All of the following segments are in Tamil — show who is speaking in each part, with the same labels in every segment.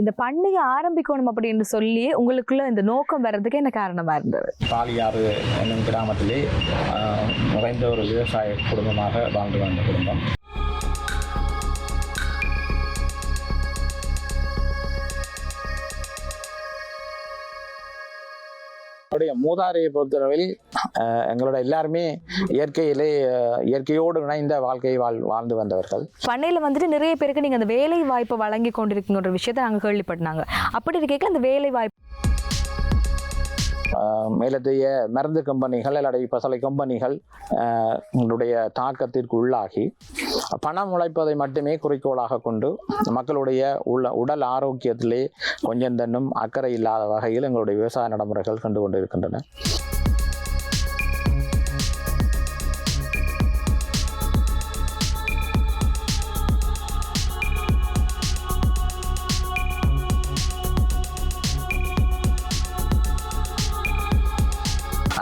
Speaker 1: இந்த பண்ணையை ஆரம்பிக்கணும் அப்படின்னு சொல்லி உங்களுக்குள்ள இந்த நோக்கம் வர்றதுக்கு என்ன காரணமா இருந்தது?
Speaker 2: பாலியாறு என்னும் கிராமத்திலே நிறைந்த ஒரு விவசாய குடும்பமாக வாழ்ந்து வந்த குடும்பம். மூதாதையை பொறுத்தளவில் எங்களோட எல்லாருமே இயற்கையோடு இணைந்த வாழ்க்கையை வாழ்ந்து வந்தவர்கள்.
Speaker 1: பண்ணையில வந்துட்டு நிறைய பேருக்கு நீங்க அந்த வேலை வாய்ப்பை வழங்கி கொண்டிருக்கின்ற விஷயத்தை நாங்க கேள்விப்பட்டாங்க. அப்படி இருக்க அந்த வேலை வாய்ப்பு
Speaker 2: மேலத்தைய மருந்து கம்பெனிகள் அல்லது பசலை கம்பெனிகள் தாக்கத்திற்கு உள்ளாகி பணம் உழைப்பதை மட்டுமே குறிக்கோளாக கொண்டு மக்களுடைய உடல் ஆரோக்கியத்திலே கொஞ்சம் தன்னும் அக்கறை இல்லாத வகையில் எங்களுடைய விவசாய நடைமுறைகள் கண்டு கொண்டிருக்கின்றன.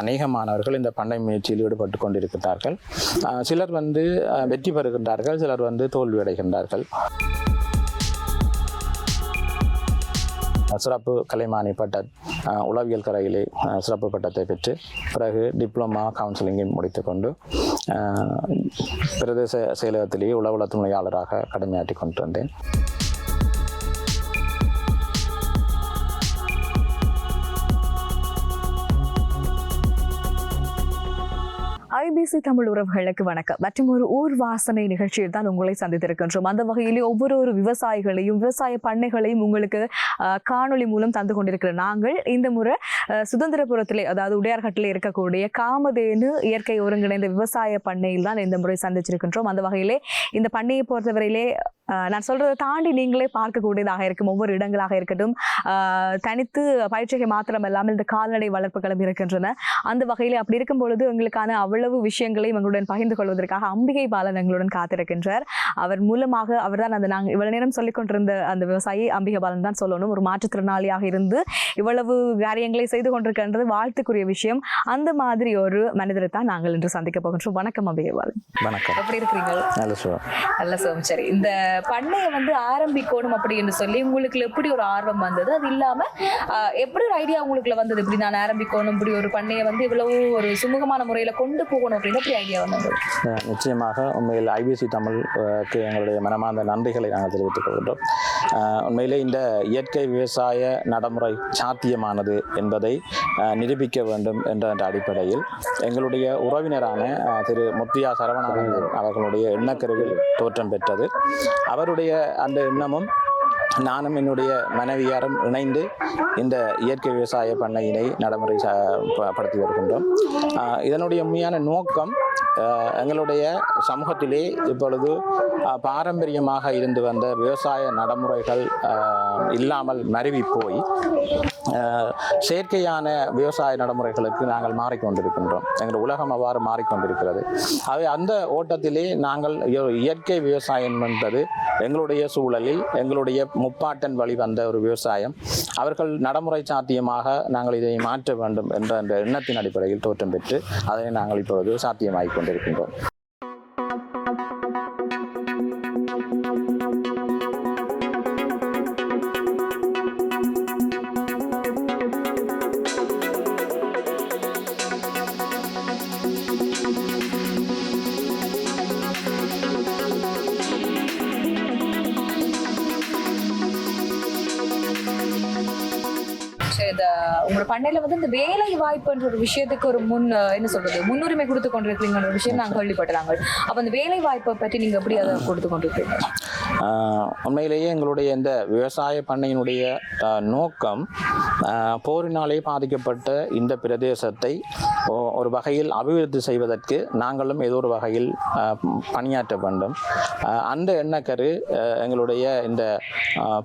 Speaker 2: அநேக மாணவர்கள் இந்த பண்ணை முயற்சியில் ஈடுபட்டு கொண்டிருக்கிறார்கள். சிலர் வெற்றி பெறுகின்றார்கள், சிலர் தோல்வி அடைகின்றார்கள். சிறப்பு கலைமானி உளவியல் கரையிலே சிறப்பு பட்டத்தை பெற்று பிறகு டிப்ளமா கவுன்சிலிங்கை முடித்துக்கொண்டு பிரதேச செயலகத்திலேயே உளவுள துணையாளராக கடமையாற்றி கொண்டு வந்தேன்.
Speaker 1: ஐபிசி தமிழ் உறவுகளுக்கு வணக்கம். மற்றும் ஒரு ஊர் வாசனை நிகழ்ச்சியில் தான் உங்களை சந்தித்திருக்கின்றோம். அந்த வகையிலே ஒவ்வொரு விவசாயிகளையும் விவசாய பண்ணைகளையும் உங்களுக்கு காணொலி மூலம் தந்து கொண்டிருக்கிற நாங்கள் இந்த முறை சுதந்திரபுரத்திலே, அதாவது உடையார்கட்டிலே இருக்கக்கூடிய காமதேனு இயற்கை ஒருங்கிணைந்த விவசாய பண்ணையில் தான் இந்த முறை சந்திச்சிருக்கின்றோம். அந்த வகையிலே இந்த பண்ணையை பொறுத்தவரையிலே நான் சொல்றதை தாண்டி நீங்களே பார்க்கக்கூடியதாக இருக்கும். ஒவ்வொரு இடங்களாக இருக்கட்டும், தனித்து பயிற்சிகை மாத்திரம் இல்லாமல் இந்த கால்நடை வளர்ப்புகளும் இருக்கின்றன. அந்த வகையிலே அப்படி இருக்கும் பொழுது எங்களுக்கான அவ்வளவு விஷயங்களையும் எங்களுடன் பகிர்ந்து கொள்வதற்காக அம்பிகை பாலன் எங்களுடன் காத்திருக்கின்றார். அவர் மூலமாக அவர்தான் அந்த நாங்கள் இவ்வளவு நேரம் சொல்லிக் கொண்டிருந்த அந்த விவசாயி அம்பிகை பாலன் தான் சொல்லணும். ஒரு மாற்றுத்திறனாளியாக இருந்து இவ்வளவு காரியங்களை செய்து கொண்டிருக்கின்றது வாழ்த்துக்குரிய விஷயம். அந்த மாதிரி ஒரு மனிதரை தான் நாங்கள் இன்று சந்திக்க போகின்றோம். வணக்கம் அம்பிகை பாலன்.
Speaker 2: வணக்கம்.
Speaker 1: எப்படி இருக்கிறீங்க? நல்ல சுகம். சரி, இந்த பண்ணையை ஆரம்பிக்கணும் அப்படின்னு சொல்லி உங்களுக்கு எப்படி ஒரு ஆர்வம் வந்தது? அது இல்லாம எப்படி ஒரு ஐடியா உங்களுக்குள்ள வந்தது? இப்படி நான் ஆரம்பிக்கணும், இப்படி ஒரு பண்ணையை இவ்வளவு ஒரு சுமூகமான முறையில கொண்டு போகணும் அப்படின்னு எப்படி ஐடியா வந்தது?
Speaker 2: நிச்சயமாக உண்மையில் ஐபிசி தமிழுக்கு எங்களுடைய மனமார்ந்த நன்றிகளை நாங்கள் தெரிவித்துக் கொள்கின்றோம். உண்மையிலே இந்த இயற்கை விவசாய நடைமுறை சாத்தியமானது என்பதை நிரூபிக்க வேண்டும் என்ற அடிப்படையில் எங்களுடைய உறவினரான திரு முத்தியா சரவணானந்தன் அவர்களுடைய எண்ணக்கருவில் தோற்றம் பெற்றது. அவருடைய அந்த எண்ணமும் நானும் என்னுடைய மனைவியாரும் இணைந்து இந்த இயற்கை விவசாய பண்ணையினை நடைமுறைப்படுத்தி வருகின்றோம். இதனுடைய உண்மையான நோக்கம் எங்களுடைய சமூகத்திலே இப்பொழுது பாரம்பரியமாக இருந்து வந்த விவசாய நடைமுறைகள் இல்லாமல் மருவி போய் செயற்கையான விவசாய நடைமுறைகளுக்கு நாங்கள் மாறிக்கொண்டிருக்கின்றோம். எங்கள் உலகம் அவ்வாறு மாறிக்கொண்டிருக்கிறது. அவை அந்த ஓட்டத்திலே நாங்கள் இயற்கை விவசாயம் என்பது எங்களுடைய சூழலில் எங்களுடைய முப்பாட்டன் வழி வந்த ஒரு விவசாயம், அவர்கள் நடைமுறை சாத்தியமாக நாங்கள் இதை மாற்ற வேண்டும் என்ற அந்த எண்ணத்தின் அடிப்படையில் தோற்றம் பெற்று அதை நாங்கள் இப்பொழுது சாத்தியமாகிக் கொண்டிருக்கின்றோம்.
Speaker 1: உங்களோட பண்ணையில இந்த வேலை வாய்ப்புன்ற ஒரு விஷயத்துக்கு ஒரு முன்னுரிமை கொடுத்து கொண்டிருக்கீங்க ஒரு விஷயம் நாங்கள் கேள்விப்பட்டாங்க. அப்ப அந்த வேலை வாய்ப்பை பற்றி நீங்க எப்படி அதை கொடுத்து கொண்டிருக்கீங்க?
Speaker 2: உண்மையிலேயே எங்களுடைய இந்த விவசாய பண்ணையினுடைய நோக்கம் போரினாலே பாதிக்கப்பட்ட இந்த பிரதேசத்தை ஒரு வகையில் அபிவிருத்தி செய்வதற்கு நாங்களும் ஏதோ ஒரு வகையில் பணியாற்ற வேண்டும். அந்த எண்ணக்கரு எங்களுடைய இந்த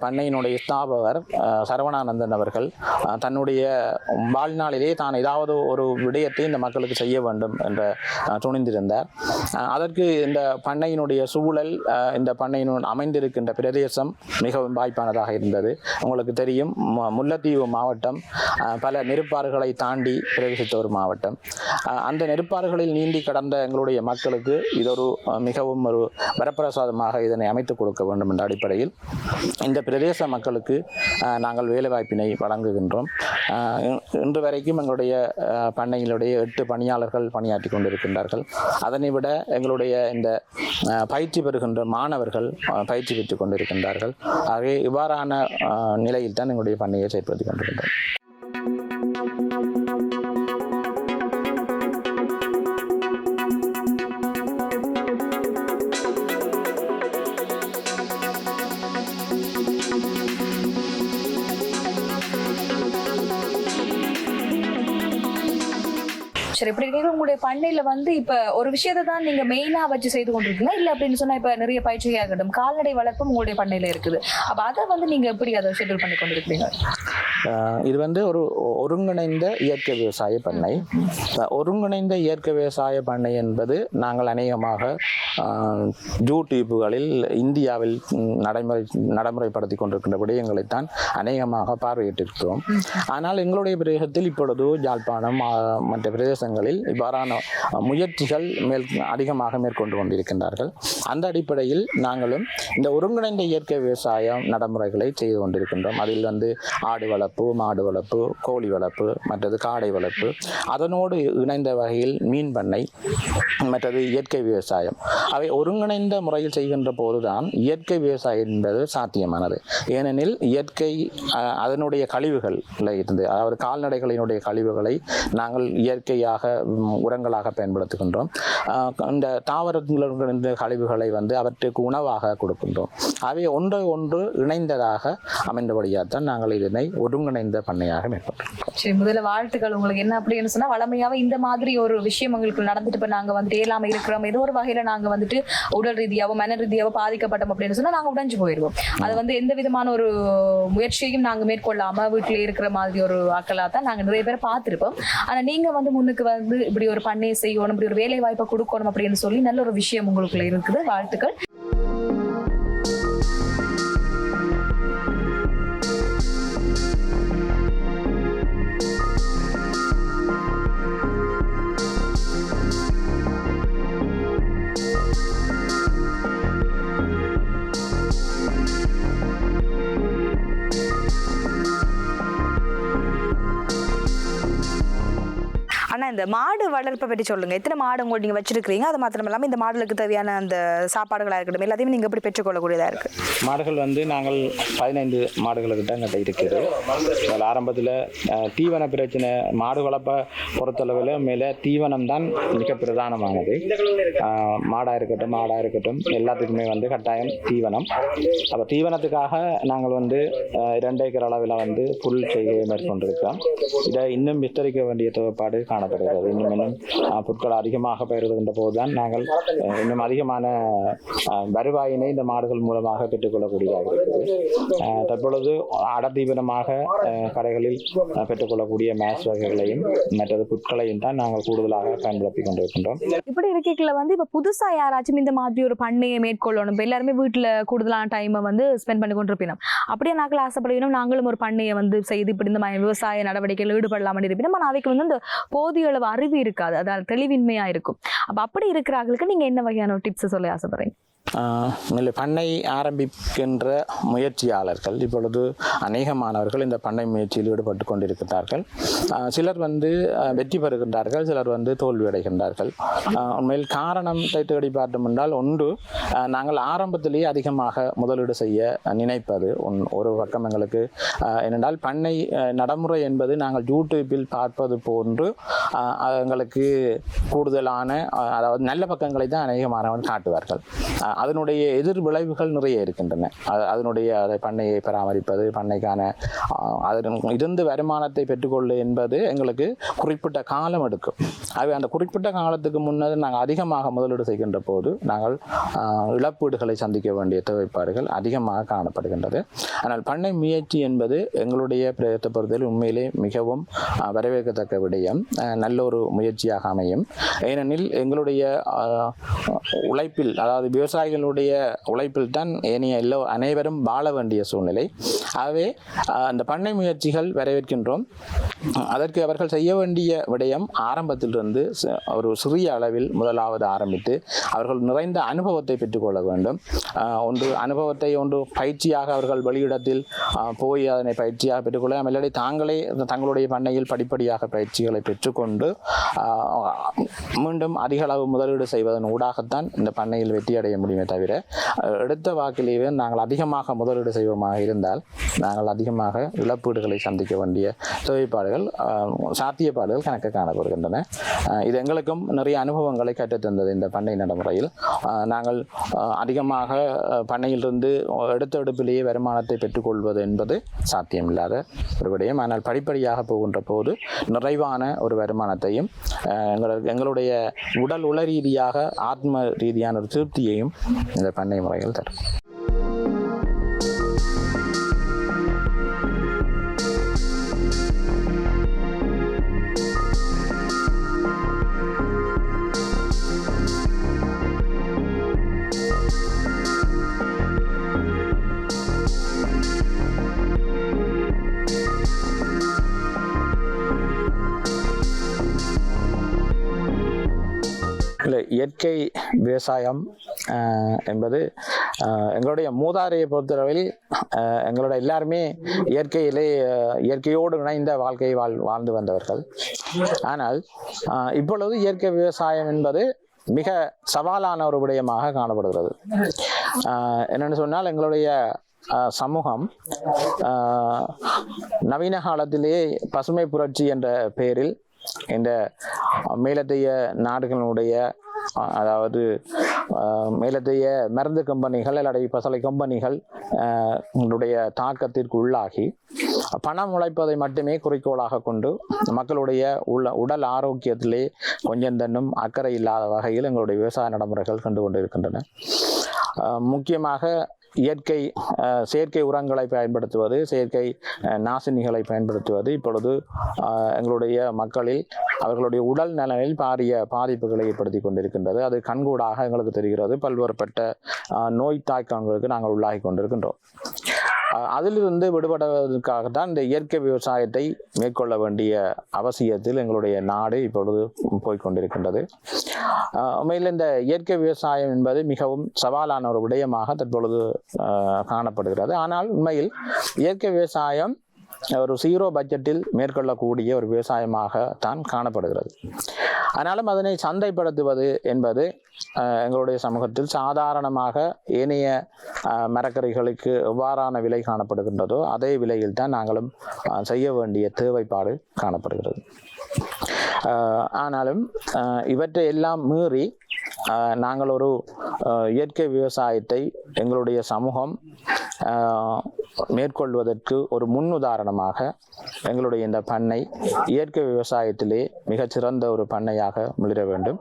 Speaker 2: பண்ணையினுடைய ஸ்தாபகர் சரவணானந்தன் அவர்கள் தன்னுடைய வாழ்நாளிலே தான் ஏதாவது ஒரு விடயத்தை இந்த மக்களுக்கு செய்ய வேண்டும் என்ற துணிந்திருந்தார். அதற்கு இந்த பண்ணையினுடைய சூழல், இந்த பண்ணையினுள் அமைந்திருக்கின்ற பிரதேசம் மிகவும் வாய்ப்பானதாக இருந்தது. உங்களுக்கு தெரியும், முல்லைத்தீவு மாவட்டம் பல நெருப்பாறுகளை தாண்டி பிரவேசித்த ஒரு மாவட்டம். அந்த நெருப்பாறுகளில் நீந்தி கடந்த எங்களுடைய மக்களுக்கு இதொரு மிகவும் ஒரு வரப்பிரசாதமாக இதனை அமைத்துக் கொடுக்க வேண்டும் என்ற அடிப்படையில் இந்த பிரதேச மக்களுக்கு நாங்கள் வேலைவாய்ப்பினை வழங்குகின்றோம். இன்று வரைக்கும் எங்களுடைய பண்ணையினுடைய 8 பணியாளர்கள் பணியாற்றி கொண்டிருக்கின்றார்கள். அதனை விட எங்களுடைய இந்த பயிற்சி பெறுகின்ற மாணவர்கள் பயிற்சி பெற்றுக் கொண்டிருக்கின்றார்கள். ஆகவே இவ்வாறான நிலையில் தான் எங்களுடைய பண்ணையை செயற்படுத்திக் கொண்டிருக்கின்றோம்.
Speaker 1: சரி, இப்படி நீங்க உங்களுடைய பண்ணையில வந்து இப்ப ஒரு விஷயத்தை தான் நீங்க மெயினா வச்சு செய்து கொண்டிருக்கீங்க இல்ல அப்படின்னு சொன்னா இப்ப நிறைய பயிற்சியாக இருக்கட்டும், கால்நடை வளர்ப்பும் உங்களுடைய பண்ணையில இருக்குது. அப்ப அதை வந்து நீங்க எப்படி அதை ஷெட்யூல் பண்ணி கொண்டிருக்கீங்க?
Speaker 2: இது வந்து ஒரு ஒருங்கிணைந்த இயற்கை விவசாய பண்ணை. ஒருங்கிணைந்த இயற்கை விவசாய பண்ணை என்பது நாங்கள் அநேகமாக யூடியூப்புகளில் இந்தியாவில் நடைமுறைப்படுத்தி கொண்டிருக்கின்ற விடயங்களைத்தான் அநேகமாக பார்வையிட்டிருக்கிறோம். ஆனால் எங்களுடைய பிரதேசத்தில் இப்பொழுது யாழ்ப்பாணம் மற்ற பிரதேசங்களில் இவ்வாறான முயற்சிகள் அதிகமாக மேற்கொண்டு கொண்டிருக்கின்றார்கள். அந்த அடிப்படையில் நாங்களும் இந்த ஒருங்கிணைந்த இயற்கை விவசாயம் நடைமுறைகளை செய்து கொண்டிருக்கின்றோம். அதில் வந்து ஆடு வளர்ப்பு, மாடு வளர்ப்பு, கோழி வளர்ப்பு, மற்றது காடை வளர்ப்பு, அதனோடு இணைந்த வகையில் மீன் பண்ணை, மற்றது இயற்கை விவசாயம், அவை ஒருங்கிணைந்த முறையில் செய்கின்ற போதுதான் இயற்கை விவசாயம் என்பது சாத்தியமானது. ஏனெனில் இயற்கை அதனுடைய கழிவுகள் இருந்து, அதாவது கால்நடைகளினுடைய கழிவுகளை நாங்கள் இயற்கையாக உரங்களாக பயன்படுத்துகின்றோம். இந்த தாவரங்களின் கழிவுகளை வந்து அவற்றுக்கு உணவாக கொடுக்கின்றோம். அவை ஒன்றை ஒன்று இணைந்ததாக அமைந்தபடியால்தான் நாங்கள் இதனை ஒருங்கிணைந்த பண்ணையாக மேற்கொண்டிருக்கிறோம்.
Speaker 1: சரி, முதல்ல வாழ்த்துக்கள் உங்களுக்கு. என்ன அப்படின்னு சொன்னா, வளமையாவே இந்த மாதிரி ஒரு விஷயம் எங்களுக்கு நடந்துட்டு இப்ப நாங்க வந்துட்டு இயலாம இருக்கிறோம், ஏதோ ஒரு வகையில நாங்க வந்துட்டு உடல் ரீதியாவோ மன ரீதியாவோ பாதிக்கப்பட்டோம் அப்படின்னு சொன்னா நாங்க உடைஞ்சு போயிடுவோம். அது வந்து எந்த விதமான ஒரு முயற்சியையும் நாங்க மேற்கொள்ளாம வீட்டிலே இருக்கிற மாதிரி ஒரு ஆக்களா தான் நாங்க நிறைய பேரை பார்த்திருப்போம். ஆனா நீங்க வந்து முன்னுக்கு வந்து இப்படி ஒரு பண்ணையை செய்யணும், இப்படி ஒரு வேலை வாய்ப்பை கொடுக்கணும் அப்படின்னு சொல்லி நல்ல ஒரு விஷயம் உங்களுக்குள்ள இருக்குது. வாழ்த்துக்கள். ஆனா இந்த மாடு வளர்ப்பை பற்றி சொல்லுங்க. எத்தனை மாடு உங்களுக்கு நீங்க வச்சிருக்கீங்க? அது மாத்திரம் இல்லாம இந்த மாடுகளுக்கு தேவையான அந்த சாப்பாடுகளா இருக்கட்டும் எல்லாத்தையும் நீங்க எப்படி பெற்றுக்கொள்ளக்கூடியதா இருக்கு?
Speaker 2: மாடுகள் வந்து நாங்கள் 15 மாடுகளுக்கிட்ட எங்கிட்ட இருக்குது. அதில் ஆரம்பத்தில் தீவன பிரச்சனை, மாடு வளர்ப்பை பொறுத்தளவில் மேலே தீவனம் தான் மிக பிரதானமானது. மாடாக இருக்கட்டும் எல்லாத்துக்குமே வந்து கட்டாயம் தீவனம். அப்போ தீவனத்துக்காக நாங்கள் வந்து 2 ஏக்கர் அளவில் வந்து புல் செய்கையை மேற்கொண்டிருக்கிறோம். இதை இன்னும் விஸ்தரிக்க வேண்டிய தேவைப்பாடு காணப்படுகிறது. இன்னும் பொருட்கள் அதிகமாக பெறுகின்ற போதுதான் நாங்கள் இன்னும் அதிகமான வருவாயினை இந்த மாடுகள் மூலமாக பெற்றுக்கொள்ளக்கூடியதாக இருக்குது. தற்பொழுது அடத்தீவிரமாக கடைகளில் பெற்றுக்கொள்ளக்கூடிய மேஸ் வகைகளையும் மற்றது புட்களையும் தான் நாங்கள் கூடுதலாக பயன்படுத்தி கொண்டிருக்கின்றோம்.
Speaker 1: இப்படி இருக்கைக்குள்ள வந்து இப்ப புதுசா யாராச்சும் இந்த மாதிரி ஒரு பண்ணையை மேற்கொள்ளணும், இப்ப எல்லாருமே வீட்டுல கூடுதலான டைமை வந்து ஸ்பெண்ட் பண்ணி கொண்டிருப்பினோம், அப்படியே நாங்கள் ஆசைப்படுவோம் நாங்களும் ஒரு பண்ணையை வந்து செய்து இப்படி இந்த விவசாய நடவடிக்கைகள் ஈடுபடலாமல் இருப்பினும் ஆனால் அவைக்கு வந்து இந்த போதிய அளவு அறிவு இருக்காது, அதாவது தெளிவின்மையா இருக்கும். அப்ப அப்படி இருக்கிறவங்களுக்கு நீங்க என்ன வகையான டிப்ஸ் சொல்ல ஆசைப்படுறீங்க?
Speaker 2: பண்ணை ஆரம்பிக்கின்ற முயற்சியாளர்கள் இப்பொழுது அநேக மாணவர்கள் இந்த பண்ணை முயற்சியில் ஈடுபட்டு கொண்டிருக்கிறார்கள். சிலர் வந்து வெற்றி பெறுகின்றார்கள், சிலர் வந்து தோல்வி அடைகின்றார்கள். உண்மையில் காரணத்தை தேடி பார்த்தோம் என்றால், ஒன்று நாங்கள் ஆரம்பத்திலேயே அதிகமாக முதலீடு செய்ய நினைப்பது ஒரு பக்கம் எங்களுக்கு. ஏனென்றால் பண்ணை நடைமுறை என்பது நாங்கள் யூடியூப்பில் பார்ப்பது போன்று எங்களுக்கு கூடுதலான, அதாவது நல்ல பக்கங்களை தான் அநேக மாணவர்கள் காட்டுவார்கள். அதனுடைய எதிர் விளைவுகள் நிறைய இருக்கின்றன. அதனுடைய அதை பண்ணையை பராமரிப்பது, பண்ணைக்கான அதன் இருந்து வருமானத்தை பெற்றுக்கொள்ளு என்பது எங்களுக்கு குறிப்பிட்ட காலம் எடுக்கும். ஆகவே அந்த குறிப்பிட்ட காலத்துக்கு முன்னர் நாங்கள் அதிகமாக முதலீடு செய்கின்ற போது நாங்கள் இழப்பீடுகளை சந்திக்க வேண்டிய தேவைப்பாடுகள் அதிகமாக காணப்படுகின்றது. ஆனால் பண்ணை முயற்சி என்பது எங்களுடைய பிரயத்தை பொறுத்தவரை உண்மையிலே மிகவும் வரவேற்கத்தக்க விடயம், நல்ல ஒரு முயற்சியாக அமையும். ஏனெனில் எங்களுடைய உழைப்பில், அதாவது விவசாயிகளுடைய உழைப்பில் தான் ஏனைய அனைவரும் வாழ வேண்டிய சூழ்நிலை. ஆகவே அந்த பண்ணை முயற்சிகள் வரவேற்கின்றோம். அதற்கு அவர்கள் செய்ய வேண்டிய விடயம் ஆரம்பத்திலிருந்து ஒரு சிறிய அளவில் முதலாவது ஆரம்பித்து அவர்கள் நிறைந்த அனுபவத்தை பெற்றுக்கொள்ள வேண்டும். ஒன்று அனுபவத்தை பயிற்சியாக அவர்கள் வெளியிடத்தில் போய் அதனை பயிற்சியாக பெற்றுக்கொள்ள, இல்லாட்டி தாங்களே தங்களுடைய பண்ணையில் படிப்படியாக பயிற்சிகளை பெற்றுக்கொண்டு மீண்டும் அதிக அளவு முதலீடு செய்வதன் ஊடாகத்தான் இந்த பண்ணையில் வெற்றி அடைய முடியுமே தவிர, எடுத்த வாக்கிலேயே நாங்கள் அதிகமாக முதலீடு செய்வோமாக இருந்தால் நாங்கள் அதிகமாக இழப்பீடுகளை சந்திக்க வேண்டிய தேவைப்பாடுகள், சாத்தியப்பாடுகள் கணக்கு காணப்படுகின்றன. இது எங்களுக்கும் நிறைய அனுபவங்களை கற்றுத்தந்தது. இந்த பண்ணை நடைமுறையில் நாங்கள் அதிகமாக பண்ணையிலிருந்து எடுத்த எடுப்பிலேயே வருமானத்தை பெற்றுக்கொள்வது என்பது சாத்தியமில்லாத ஒரு விடயம். ஆனால் படிப்படியாக போகின்ற போது நிறைவான ஒரு வருமானத்தையும் எங்களுடைய உடல் உள ரீதியாக ஆத்ம ரீதியான ஒரு திருப்தியையும் இந்த பண்ணை முறைகள் தரும். இல்லை, இயற்கை விவசாயம் என்பது எங்களுடைய மூதாதையை பொறுத்தளவில் எங்களோட எல்லாருமே இயற்கையோடு இணைந்த வாழ்க்கையை வாழ்ந்து வந்தவர்கள். ஆனால் இப்பொழுது இயற்கை விவசாயம் என்பது மிக சவாலான ஒரு விடயமாக காணப்படுகிறது. என்னென்னு சொன்னால், எங்களுடைய சமூகம் நவீன காலத்திலேயே பசுமை புரட்சி என்ற பெயரில் இந்த மேலத்தைய நாடுகளுடைய, அதாவது மேலத்தைய மருந்து கம்பெனிகள் அல்லது பசலை கம்பெனிகள் தாக்கத்திற்கு உள்ளாகி பணம் உழைப்பதை மட்டுமே குறிக்கோளாக கொண்டு மக்களுடைய உடல் ஆரோக்கியத்திலே கொஞ்சம் தன்னும் அக்கறை இல்லாத வகையில் எங்களுடைய விவசாய நடைமுறைகள் கண்டு கொண்டிருக்கின்றன. முக்கியமாக செயற்கை உரங்களை பயன்படுத்துவது, செயற்கை நாசினிகளை பயன்படுத்துவது இப்பொழுது எங்களுடைய மக்களில் அவர்களுடைய உடல் நலனில் பாரிய பாதிப்புகளை ஏற்படுத்தி கொண்டிருக்கின்றது. அது கண்கூடாக எங்களுக்கு தெரிகிறது. பல்வேறுபட்ட நோய் தாக்கங்களுக்கு நாங்கள் உள்ளாகி கொண்டிருக்கின்றோம். அதிலிருந்து விடுபடுவதற்காகத்தான் இந்த இயற்கை விவசாயத்தை மேற்கொள்ள வேண்டிய அவசியத்தில் எங்களுடைய நாடு இப்பொழுது போய்கொண்டிருக்கின்றது. உண்மையில் இந்த இயற்கை விவசாயம் என்பது மிகவும் சவாலான ஒரு விடயமாக தற்பொழுது காணப்படுகிறது. ஆனால் உண்மையில் இயற்கை விவசாயம் ஒரு 0 பட்ஜெட்டில் மேற்கொள்ளக்கூடிய ஒரு விவசாயமாகத்தான் காணப்படுகிறது. ஆனாலும் அதனை சந்தைப்படுத்துவது என்பது எங்களுடைய சமூகத்தில் சாதாரணமாக ஏனைய மரக்கறிகளுக்கு எவ்வாறான விலை காணப்படுகின்றதோ அதே விலையில் தான் நாங்களும் செய்ய வேண்டிய தேவைப்பாடு காணப்படுகிறது. ஆனாலும் இவற்றை எல்லாம் மீறி நாங்கள் ஒரு இயற்கை விவசாயத்தை எங்களுடைய சமூகம் மேற்கொள்வதற்கு ஒரு முன்னுதாரணமாக எங்களுடைய இந்த பண்ணை இயற்கை விவசாயத்திலே மிகச்சிறந்த ஒரு பண்ணையாக மிளிர வேண்டும்,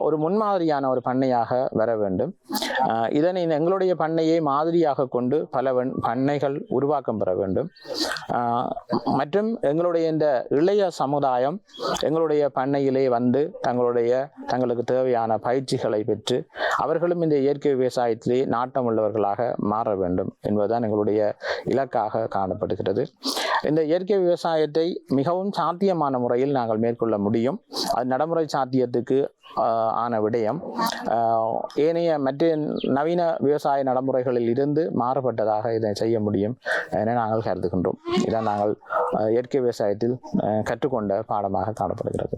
Speaker 2: ஒரு முன்மாதிரியான ஒரு பண்ணையாக வர வேண்டும். இதனை எங்களுடைய பண்ணையை மாதிரியாக கொண்டு பல பண்ணைகள் உருவாக்கம் பெற வேண்டும். மற்றும் எங்களுடைய இந்த இளைய சமுதாயம் எங்களுடைய பண்ணையிலே வந்து தங்களுக்கு தேவையான பயிற்சிகளை பெற்று அவர்களும் இந்த இயற்கை விவசாயத்திலே நாட்டம் உள்ளவர்களாக மாற வேண்டும் என்பதுதான் எங்களுடைய இலக்காக காணப்படுகிறது. இந்த இயற்கை விவசாயத்தை மிகவும் சாத்தியமான முறையில் நாங்கள் மேற்கொள்ள முடியும். அது நடைமுறை சாத்தியத்துக்கு ஆன விடயம் ஏனைய மற்ற நவீன விவசாய நடைமுறைகளில் இருந்து மாறுபட்டதாக இதை செய்ய முடியும் என நாங்கள் கருதுகின்றோம். இதான் நாங்கள் இயற்கை விவசாயத்தில் கற்றுக்கொண்ட பாடமாக காணப்படுகிறது.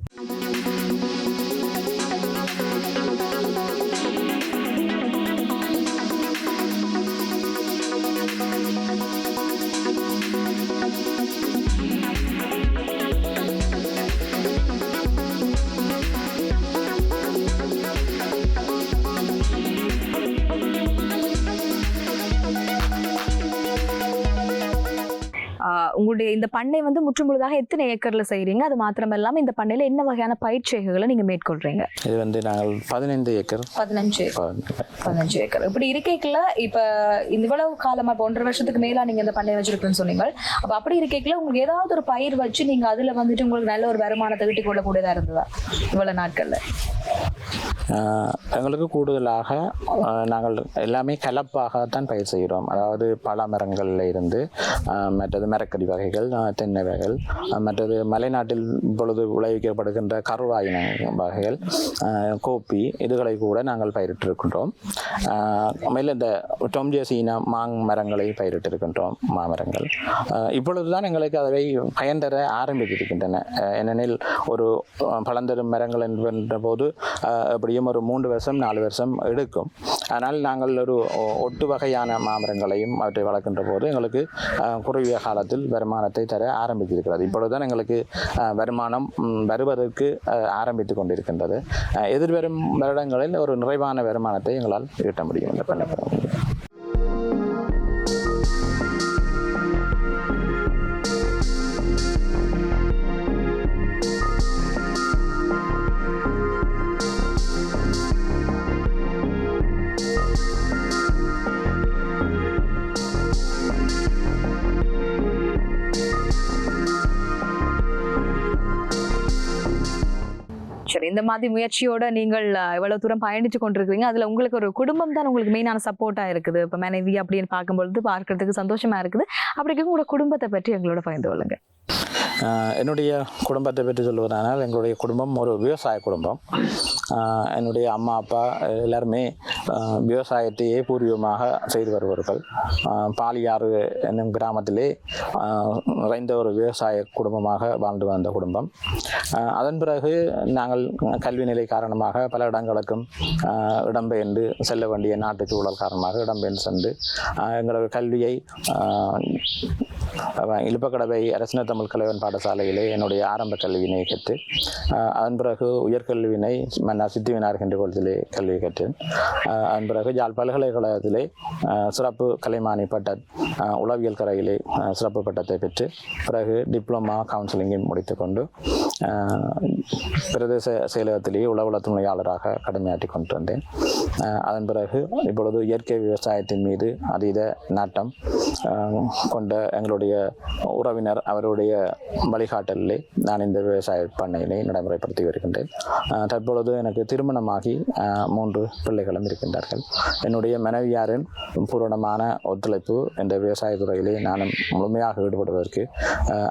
Speaker 1: இந்த பண்ணை வந்து முற்றுமுழுதாக எத்தனை ஏக்கர்ல செய்றீங்க? அது மாத்திரமல்லாம இந்த பண்ணையில என்ன வகையான பயிற்சிகளை நீங்க மேற்கொள்றீங்க?
Speaker 2: இது வந்து நாங்கள் 15 ஏக்கர்
Speaker 1: 15 ஏக்கர் இப்படி இருக்கைக்குள்ள இப்ப இந்த இவ்வளவு காலமா 1.5 வருஷத்துக்கு மேலா நீங்க இந்த பண்ணை வச்சிருக்கேன்னு சொன்னீங்க. அப்ப அப்படி இருக்கைக்குள்ள உங்களுக்கு ஏதாவது ஒரு பயிர் வச்சு நீங்க அதுல வந்துட்டு உங்களுக்கு நல்ல ஒரு வருமானத்தை ஈட்டிக் கொள்ளக்கூடியதா இருந்ததா இவ்வளவு நாட்கள்ல?
Speaker 2: எங்களுக்கு கூடுதலாக நாங்கள் எல்லாமே கலப்பாகத்தான் பயிர் செய்கிறோம். அதாவது பல மரங்களில் இருந்து மற்றது மரக்கறி வகைகள், தென்னை வகைகள், மற்றது மலைநாட்டில் இப்பொழுது விளைவிக்கப்படுகின்ற கருவாயின வகைகள், கோப்பி, இதுகளை கூட நாங்கள் பயிரிட்டிருக்கின்றோம். மேலும் இந்த டொம்ஜேசீன மரங்களை பயிரிட்டிருக்கின்றோம், மாமரங்கள். இப்பொழுதுதான் எங்களுக்கு அதை பயன் தர ஆரம்பித்திருக்கின்றன. ஏனெனில் ஒரு பழந்தரும் மரங்கள் என்ற போது எப்படியும் ஒரு 3 வருஷம் 4 வருஷம் எடுக்கும். ஆனால் நாங்கள் ஒரு ஒட்டு வகையான மாமரங்களையும் அவற்றை வளர்க்கின்ற போது எங்களுக்கு குறுகிய காலத்தில் வருமானத்தை தர ஆரம்பித்திருக்கிறது. இப்பொழுதுதான் எங்களுக்கு வருமானம் வருவதற்கு ஆரம்பித்து கொண்டிருக்கின்றது. எதிர்வரும் வருடங்களில் ஒரு நிறைவான வருமானத்தை எங்களால் ஈட்ட முடியும் இந்த பண்ணை.
Speaker 1: சரி, இந்த மாதிரி முயற்சியோட நீங்கள் இவ்வளவு தூரம் பயணிச்சு கொண்டிருக்கீங்க. அதுல உங்களுக்கு ஒரு குடும்பம் தான் உங்களுக்கு மெயினான சப்போர்ட்டா இருக்குது. இப்ப மனைவி அப்படின்னு பார்க்கும்பொழுது பார்க்கறதுக்கு சந்தோஷமா இருக்குது. அப்படி உங்களோட குடும்பத்தை பற்றி எங்களோட பகிர்ந்து கொள்ளுங்க.
Speaker 2: என்னுடைய குடும்பத்தை பற்றி சொல்வதனால் எங்களுடைய குடும்பம் ஒரு விவசாய குடும்பம். என்னுடைய அம்மா அப்பா எல்லாருமே விவசாயத்தையே பூர்வீகமாக செய்து வருவார்கள். பாலியாறு என்னும் கிராமத்திலே நிறைந்த ஒரு விவசாய குடும்பமாக வாழ்ந்து வந்த குடும்பம். அதன் பிறகு நாங்கள் கல்வி நிலை காரணமாக பல இடங்களுக்கும் இடம்பெயர்ந்து செல்ல வேண்டிய நாட்டு சூழல் காரணமாக இடம்பெயர்ந்து சென்று எங்களது கல்வியை இலுப்பக்கடவை அரசின தமிழ் கலைவன் பாடசாலையிலே என்னுடைய ஆரம்ப கல்வியினை கற்று அதன் பிறகு உயர்கல்வியினை சித்தி விநாயகர் என்ற கோலத்திலே கல்வி கற்றேன். அதன் பிறகு யாழ் பல்கலைக்கழகத்திலே சிறப்பு கலைமானி பட்ட உளவியல் கரையிலே சிறப்பு பட்டத்தை பெற்று பிறகு டிப்ளமா கவுன்சிலிங்கை முடித்துக்கொண்டு பிரதேச செயலகத்திலேயே உளவுள துணையாளராக கடமையாற்றி கொண்டு வந்தேன். அதன் பிறகு இப்பொழுது இயற்கை விவசாயத்தின் மீது அதீத நாட்டம் கொண்ட எங்களுடைய உறவினர் அவருடைய வழிகாட்டலிலே நான் இந்த விவசாய பண்ணையினை நடைமுறைப்படுத்தி வருகின்றேன். தற்பொழுது எனக்கு திருமணமாகி 3 பிள்ளைகளும் இருக்கின்றார்கள். என்னுடைய மனைவியாரின் பூரணமான ஒத்துழைப்பு இந்த விவசாய துறையிலே நானும் முழுமையாக ஈடுபடுவதற்கு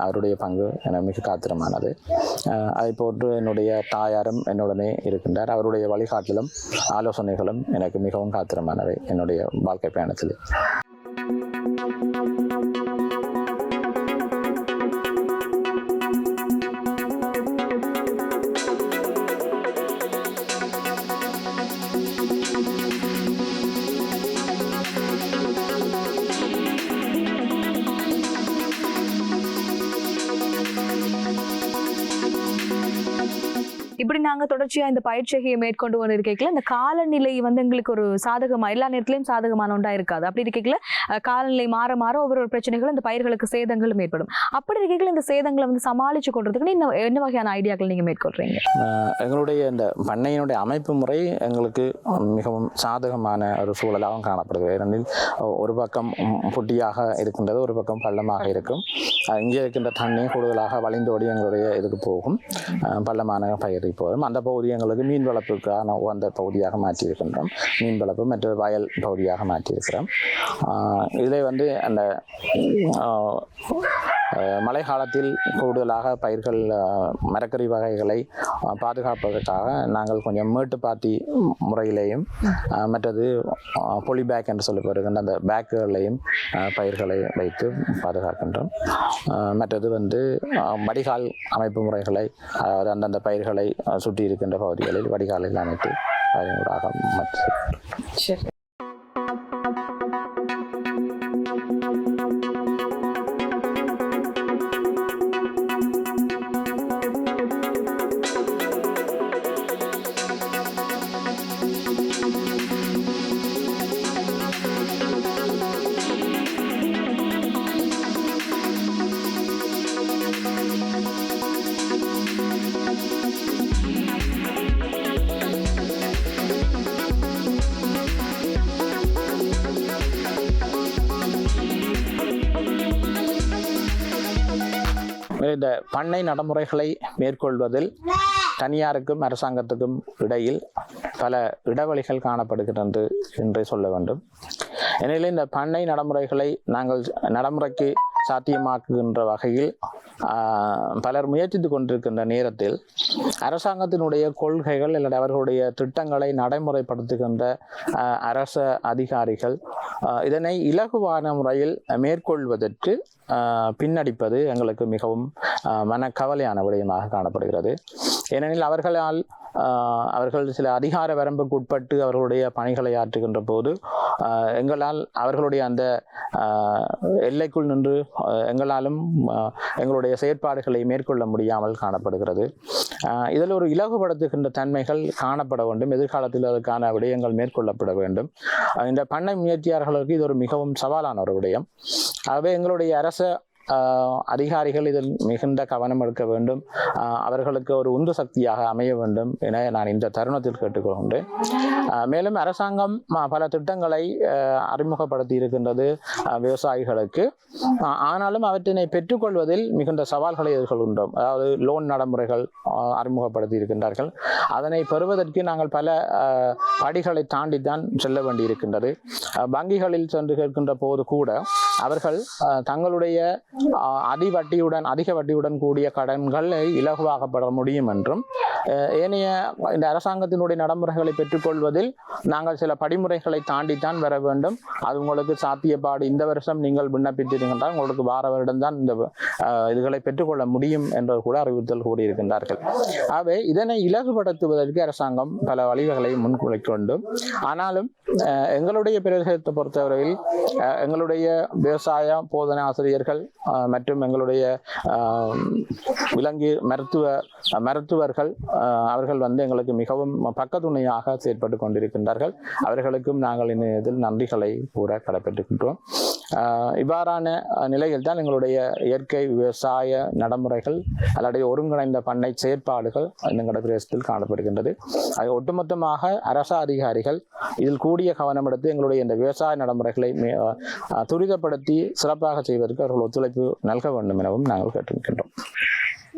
Speaker 2: அவருடைய பங்கு எனக்கு மிக காத்திரமானது. அதை போன்று என்னுடைய தாயாரும் என்னுடனே இருக்கின்றார். அவருடைய வழிகாட்டலும் ஆலோசனைகளும் எனக்கு மிகவும் காத்திரமானவை என்னுடைய வாழ்க்கை பயணத்தில்.
Speaker 1: இப்படி நாங்க தொடர்ச்சியா இந்த பயிற்சியை மேற்கொண்டு கொண்டு இருக்கைக்குள்ள இந்த காலநிலை வந்து எங்களுக்கு ஒரு சாதகமா எல்லா நேரத்திலையும் சாதகமான ஒன்றா இருக்காது. அப்படி இருக்கைக்குள்ள காலநிலை மாற மாற ஒவ்வொரு பிரச்சனைகளும் இந்த பயிர்களுக்கு சேதங்களும் ஏற்படும். அப்படி இருக்கைக்குள்ள இந்த சேதங்களை வந்து சமாளிச்சு கொள்றதுக்கு என்ன வகையான ஐடியாக்கள் நீங்க மேற்கொள்றீங்க?
Speaker 2: எங்களுடைய இந்த பண்ணையினுடைய அமைப்பு முறை எங்களுக்கு மிகவும் சாதகமான ஒரு சூழலாகவும் காணப்படுகிறது. ஏனெனில் ஒரு பக்கம் புட்டியாக இருக்கின்றது, ஒரு பக்கம் பள்ளமாக இருக்கும். இங்கே இருக்கின்ற தண்ணி கூடுதலாக வழிந்தோடி எங்களுடைய இதுக்கு போகும், பள்ளமான பயிர் போதும். அந்த பகுதி எங்களுக்கு மீன் வளர்ப்புக்கான உகந்த பகுதியாக மாற்றியிருக்கின்றோம். மீன் வளர்ப்பு மற்ற வயல் பகுதியாக மாற்றியிருக்கிறோம். இதில் வந்து அந்த மழை காலத்தில் கூடுதலாக பயிர்கள் மரக்கறி வகைகளை பாதுகாப்பதற்காக நாங்கள் கொஞ்சம் மேட்டுப்பாத்தி முறையிலேயும் மற்றது பொலி பேக் என்று சொல்லப்படுகின்ற அந்த பேக்குகளையும் பயிர்களை வைத்து பாதுகாக்கின்றோம். மற்றது வந்து வடிகால் அமைப்பு முறைகளை அந்தந்த பயிர்களை சுற்றி இருக்கின்ற பகுதிகளில் வடிகாலில் அமைத்து அதனூடாக மற்ற இந்த பண்ணை நடைமுறைகளை மேற்கொள்வதில் தனியாருக்கும் அரசாங்கத்துக்கும் இடையில் பல இடைவெளிகள் காணப்படுகிறது என்றே சொல்ல வேண்டும். எனவே இந்த பண்ணை நடைமுறைகளை நாங்கள் நடைமுறைக்கு சாத்தியமாக்குகின்ற வகையில் பலர் முயற்சித்து கொண்டிருக்கின்ற நேரத்தில் அரசாங்கத்தினுடைய கொள்கைகள் அல்லது அவர்களுடைய திட்டங்களை நடைமுறைப்படுத்துகின்ற அரச அதிகாரிகள் இதனை இலகுவான முறையில் மேற்கொள்வதற்கு பின்னடிப்பது எங்களுக்கு மிகவும் மனக்கவலையான விடயமாக காணப்படுகிறது. ஏனெனில் அவர்கள் சில அதிகார வரம்புக்கு உட்பட்டு அவர்களுடைய பணிகளை ஆற்றுகின்ற போது எங்களால் அவர்களுடைய அந்த எல்லைக்குள் நின்று எங்களாலும் எங்களுடைய செயற்பாடுகளை மேற்கொள்ள முடியாமல் காணப்படுகிறது. இதில் ஒரு இலகுபடுத்துகின்ற தன்மைகள் காணப்பட வேண்டும். எதிர்காலத்தில் அதற்கான விடயங்கள் மேற்கொள்ளப்பட வேண்டும். இந்த பண்ணை முயற்சியாளர்களுக்கு இது ஒரு மிகவும் சவாலான ஒரு விடயம். ஆகவே எங்களுடைய அரச அதிகாரிகள் இதில் மிகுந்த கவனம் எடுக்க வேண்டும். அவர்களுக்கு ஒரு உந்து சக்தியாக அமைய வேண்டும் என நான் இந்த தருணத்தில் கேட்டுக்கொள்கின்றேன். மேலும் அரசாங்கம் பல திட்டங்களை அறிமுகப்படுத்தி இருக்கின்றது விவசாயிகளுக்கு. ஆனாலும் அவற்றினை பெற்றுக்கொள்வதில் மிகுந்த சவால்களை எதிர்கொள்கின்றோம். அதாவது லோன் நடைமுறைகள் அறிமுகப்படுத்தி இருக்கின்றார்கள். அதனை பெறுவதற்கு நாங்கள் பல படிகளை தாண்டித்தான் செல்ல வேண்டியிருக்கின்றது. வங்கிகளில் சென்று கேட்கின்ற போது கூட அவர்கள் தங்களுடைய அதிக வட்டியுடன் கூடிய கடன்களை இலகுவாக பெற முடியும் என்றும் ஏனைய இந்த அரசாங்கத்தினுடைய நடைமுறைகளை பெற்றுக்கொள்வதில் நாங்கள் சில படிமுறைகளை தாண்டித்தான் வர வேண்டும். அது உங்களுக்கு சாத்தியப்பாடு இந்த வருஷம் நீங்கள் விண்ணப்பித்தீர்கள் உங்களுக்கு வார வருடம்தான் இந்த இதுகளை பெற்றுக்கொள்ள முடியும் என்று கூட அறிவுறுத்தல் கூறியிருக்கின்றார்கள். ஆகவே இதனை இலகுபடுத்துவதற்கு அரசாங்கம் பல வழிவகளை முன்வைக்கொண்டு ஆனாலும் எங்களுடைய பிரதேசத்தை பொறுத்தவரையில் எங்களுடைய விவசாய போதனை ஆசிரியர்கள் மற்றும் எங்களுடைய விலங்கு மருத்துவர்கள் அவர்கள் எங்களுக்கு மிகவும் பக்கத்துணையாக செயற்பட்டு கொண்டிருக்கின்றார்கள். அவர்களுக்கும் நாங்கள் இதில் நன்றிகளை கூற கடற்பட்டிருக்கின்றோம். இவ்வாறான நிலையில் தான் எங்களுடைய இயற்கை விவசாய நடைமுறைகள் அல்லது ஒருங்கிணைந்த பண்ணை செயற்பாடுகள் எங்களுடைய பிரதேசத்தில் காணப்படுகின்றது. அது ஒட்டுமொத்தமாக அரச அதிகாரிகள் இதில் கூடிய கவனம் எடுத்து எங்களுடைய இந்த விவசாய நடைமுறைகளை துரிதப்படுத்தி சிறப்பாக செய்வதற்கு அவர்கள் ஒத்துழைப்பு நல்க வேண்டும் எனவும் நாங்கள் கேட்டிருக்கின்றோம்.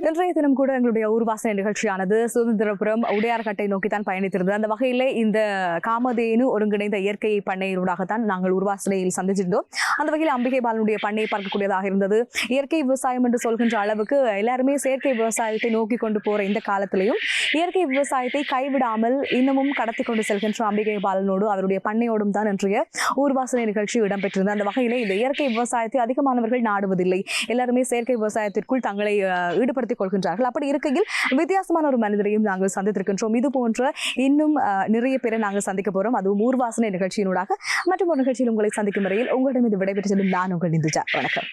Speaker 1: இன்றைய தினம் கூட எங்களுடைய ஊர்வாசனை நிகழ்ச்சியானது சுதந்திரபுரம் உடையார்கட்டை நோக்கித்தான் பயணித்திருந்தது. அந்த வகையில் இந்த காமதேனு ஒருங்கிணைந்த இயற்கை பண்ணையூடாகத்தான் நாங்கள் ஊர்வாசனையில் சந்திச்சிருந்தோம். அந்த வகையில் அம்பிகை பாலனுடைய பண்ணை பார்க்கக்கூடியதாக இருந்தது. இயற்கை விவசாயம் என்று சொல்கின்ற அளவுக்கு எல்லாருமே செயற்கை விவசாயத்தை நோக்கி கொண்டு போற இந்த காலத்திலையும் இயற்கை விவசாயத்தை கைவிடாமல் இன்னமும் கடத்தி கொண்டு செல்கின்ற அம்பிகை பாலனோடு அவருடைய பண்ணையோடும் தான் இன்றைய ஊர்வாசனை நிகழ்ச்சி இடம்பெற்றிருந்தது. அந்த வகையில் இந்த இயற்கை விவசாயத்தை அதிகமானவர்கள் நாடுவதில்லை. எல்லாருமே செயற்கை விவசாயத்திற்குள் தங்களை ஈடுபடுத்திக் கொள்கின்றார்கள். அப்படி இருக்கையில் வித்தியாசமான ஒரு மனிதரையும் நாங்கள் சந்தித்திருக்கின்றோம். இது போன்ற இன்னும் நிறைய பேரை நாங்கள் சந்திக்க போறோம். அதுவும் ஊர்வாசனை நிகழ்ச்சியினூடாக மற்றும் ஒரு நிகழ்ச்சியில் உங்களை சந்திக்கும் வரையில் உங்களிடம் இது விடைபெற்று செல்லும் நான் உங்கள் இந்துஜா. வணக்கம்.